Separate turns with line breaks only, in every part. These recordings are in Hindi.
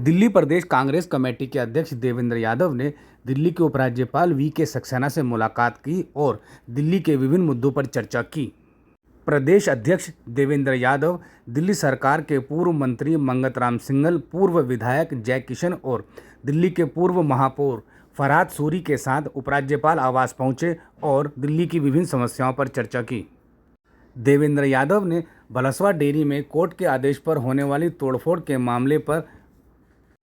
दिल्ली प्रदेश कांग्रेस कमेटी के अध्यक्ष देवेंद्र यादव ने दिल्ली के उपराज्यपाल वी.के. सक्सेना से मुलाकात की और दिल्ली के विभिन्न मुद्दों पर चर्चा की। प्रदेश अध्यक्ष देवेंद्र यादव दिल्ली सरकार के पूर्व मंत्री मंगत राम सिंघल, पूर्व विधायक जय किशन और दिल्ली के पूर्व महापौर फरहाद सूरी के साथ उपराज्यपाल आवास पहुंचे और दिल्ली की विभिन्न समस्याओं पर चर्चा की। देवेंद्र यादव ने भलसवा डेयरी में कोर्ट के आदेश पर होने वाली तोड़फोड़ के मामले पर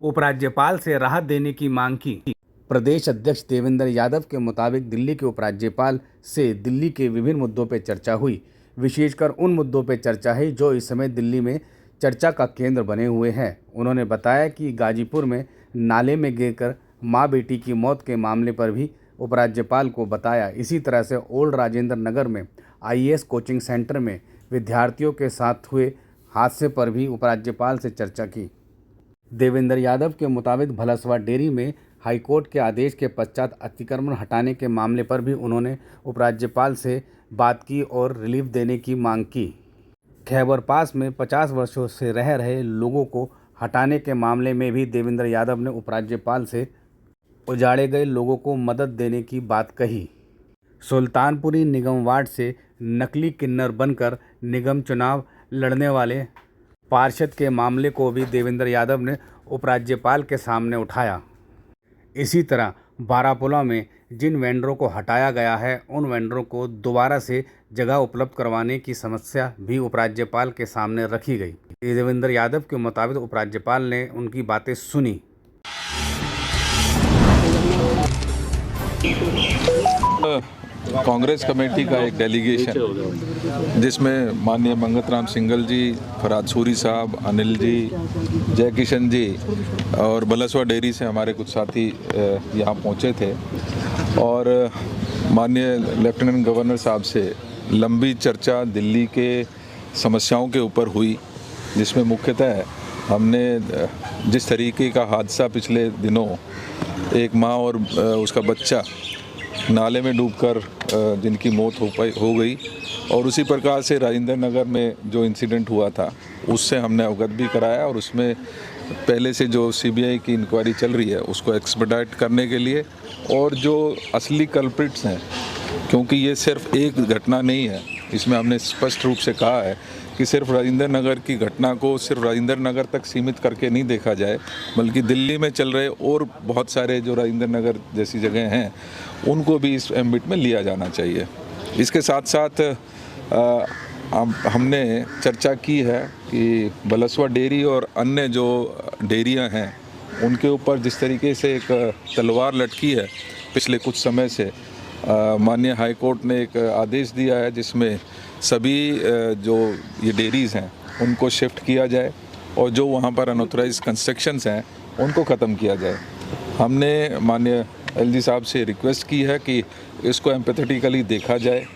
उपराज्यपाल से राहत देने की मांग की। प्रदेश अध्यक्ष देवेंद्र यादव के मुताबिक दिल्ली के उपराज्यपाल से दिल्ली के विभिन्न मुद्दों पर चर्चा हुई। विशेषकर उन मुद्दों पर चर्चा है जो इस समय दिल्ली में चर्चा का केंद्र बने हुए हैं। उन्होंने बताया कि गाजीपुर में नाले में गिरकर मां बेटी की मौत के मामले पर भी उपराज्यपाल को बताया। इसी तरह से ओल्ड राजेंद्र नगर में आईएएस कोचिंग सेंटर में विद्यार्थियों के साथ हुए हादसे पर भी उपराज्यपाल से चर्चा की। देवेंद्र यादव के मुताबिक भलसवा डेयरी में हाईकोर्ट के आदेश के पश्चात अतिक्रमण हटाने के मामले पर भी उन्होंने उपराज्यपाल से बात की और रिलीफ देने की मांग की। खैबर पास में 50 वर्षों से रह रहे लोगों को हटाने के मामले में भी देवेंद्र यादव ने उपराज्यपाल से उजाड़े गए लोगों को मदद देने की बात कही। सुल्तानपुरी निगम वार्ड से नकली किन्नर बनकर निगम चुनाव लड़ने वाले पार्षद के मामले को भी देवेंद्र यादव ने उपराज्यपाल के सामने उठाया। इसी तरह बारापुला में जिन वेंडरों को हटाया गया है उन वेंडरों को दोबारा से जगह उपलब्ध करवाने की समस्या भी उपराज्यपाल के सामने रखी गई। देवेंद्र यादव के मुताबिक उपराज्यपाल ने उनकी बातें सुनी।
कांग्रेस कमेटी का एक डेलीगेशन जिसमें माननीय मंगत राम सिंघल जी, फरहाद सूरी साहब, अनिल जी, जय किशन जी और भलसवा डेयरी से हमारे कुछ साथी यहाँ पहुँचे थे और माननीय लेफ्टिनेंट गवर्नर साहब से लंबी चर्चा दिल्ली के समस्याओं के ऊपर हुई, जिसमें मुख्यतः हमने जिस तरीके का हादसा पिछले दिनों एक माँ और उसका बच्चा नाले में डूबकर जिनकी मौत हो गई और उसी प्रकार से राजेंद्र नगर में जो इंसिडेंट हुआ था उससे हमने अवगत भी कराया और उसमें पहले से जो सीबीआई की इंक्वायरी चल रही है उसको एक्सपेडाइट करने के लिए और जो असली कल्प्रिट्स हैं, क्योंकि ये सिर्फ एक घटना नहीं है, इसमें हमने स्पष्ट रूप से कहा है कि सिर्फ राजेंद्र नगर की घटना को सिर्फ राजेंद्र नगर तक सीमित करके नहीं देखा जाए, बल्कि दिल्ली में चल रहे और बहुत सारे जो राजेंद्र नगर जैसी जगह हैं उनको भी इस एम्बिट में लिया जाना चाहिए। इसके साथ साथ हमने चर्चा की है कि भलसवा डेयरी और अन्य जो डेयरियां हैं उनके ऊपर जिस तरीके से एक तलवार लटकी है पिछले कुछ समय से, माननीय हाई कोर्ट ने एक आदेश दिया है जिसमें सभी जो ये डेयरीज़ हैं उनको शिफ्ट किया जाए और जो वहाँ पर अनऑथराइज कंस्ट्रक्शंस हैं उनको ख़त्म किया जाए। हमने माननीय एलजी साहब से रिक्वेस्ट की है कि इसको एम्पैथेटिकली देखा जाए।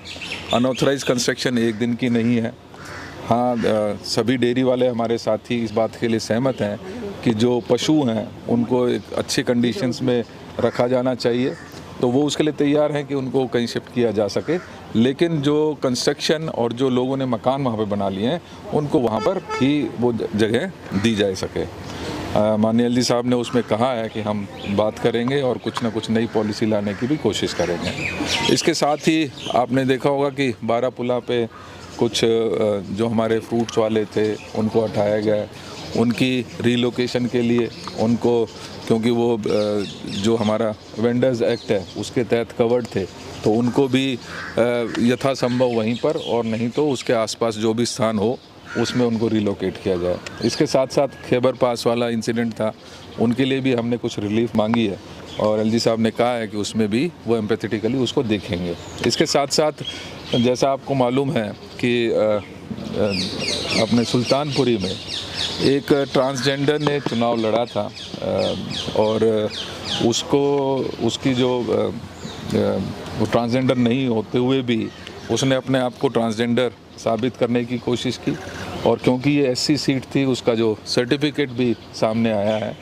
अनऑथराइज कंस्ट्रक्शन एक दिन की नहीं है। हाँ, सभी डेयरी वाले हमारे साथी इस बात के लिए सहमत हैं कि जो पशु हैं उनको एक अच्छे कंडीशंस में रखा जाना चाहिए, तो वो उसके लिए तैयार हैं कि उनको कहीं शिफ्ट किया जा सके, लेकिन जो कंस्ट्रक्शन और जो लोगों ने मकान वहाँ पे बना लिए हैं उनको वहाँ पर ही वो जगह दी जा सके। माननीय एलजी साहब ने उसमें कहा है कि हम बात करेंगे और कुछ ना कुछ नई पॉलिसी लाने की भी कोशिश करेंगे। इसके साथ ही आपने देखा होगा कि बारापुला पे कुछ जो हमारे फ्रूट्स वाले थे उनको हटाया गया, उनकी रीलोकेशन के लिए उनको, क्योंकि वो जो हमारा वेंडर्स एक्ट है उसके तहत कवर्ड थे, तो उनको भी यथासंभव वहीं पर और नहीं तो उसके आसपास जो भी स्थान हो उसमें उनको रिलोकेट किया जाए। इसके साथ साथ खैबर पास वाला इंसिडेंट था, उनके लिए भी हमने कुछ रिलीफ मांगी है और एलजी साहब ने कहा है कि उसमें भी वो एम्पैथेटिकली उसको देखेंगे। इसके साथ साथ जैसा आपको मालूम है कि अपने सुल्तानपुरी में एक ट्रांसजेंडर ने चुनाव लड़ा था और उसकी जो वो ट्रांसजेंडर नहीं होते हुए भी उसने अपने आप को ट्रांसजेंडर साबित करने की कोशिश की और क्योंकि ये एससी सीट थी उसका जो सर्टिफिकेट भी सामने आया है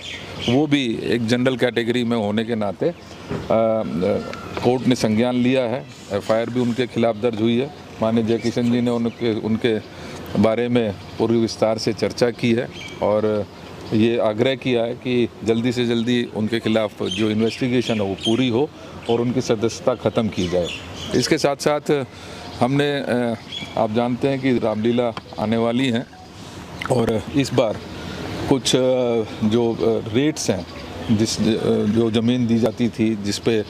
वो भी एक जनरल कैटेगरी में होने के नाते कोर्ट ने संज्ञान लिया है। एफआईआर भी उनके खिलाफ दर्ज हुई है। माननीय जय किशन जी ने उनके बारे में पूरी विस्तार से चर्चा की है और ये आग्रह किया है कि जल्दी से जल्दी उनके खिलाफ जो इन्वेस्टिगेशन है वो पूरी हो और उनकी सदस्यता ख़त्म की जाए। इसके साथ साथ हमने आप जानते हैं कि रामलीला आने वाली हैं और इस बार कुछ जो रेट्स हैं जो ज़मीन दी जाती थी जिस पे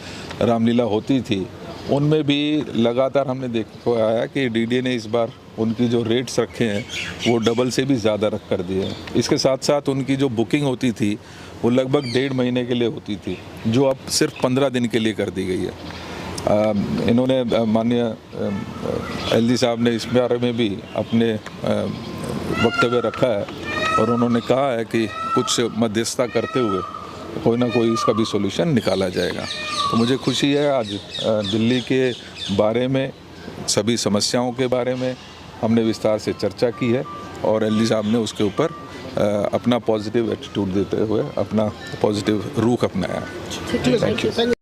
रामलीला होती थी, उनमें भी लगातार हमने देखा है कि डीडीए ने इस बार उनकी जो रेट्स रखे हैं वो डबल से भी ज़्यादा रख कर दिए हैं। इसके साथ साथ उनकी जो बुकिंग होती थी वो लगभग 1.5 महीने के लिए होती थी, जो अब सिर्फ 15 दिन के लिए कर दी गई है। इन्होंने माननीय एलजी साहब ने इस बारे में भी अपने वक्तव्य रखा है और उन्होंने कहा है कि कुछ मध्यस्थता करते हुए कोई ना कोई इसका भी सॉल्यूशन निकाला जाएगा। तो मुझे खुशी है आज दिल्ली के बारे में, सभी समस्याओं के बारे में हमने विस्तार से चर्चा की है और एलजी साहब ने उसके ऊपर अपना पॉजिटिव एटीट्यूड देते हुए अपना पॉजिटिव रुख अपनाया।
Thank you.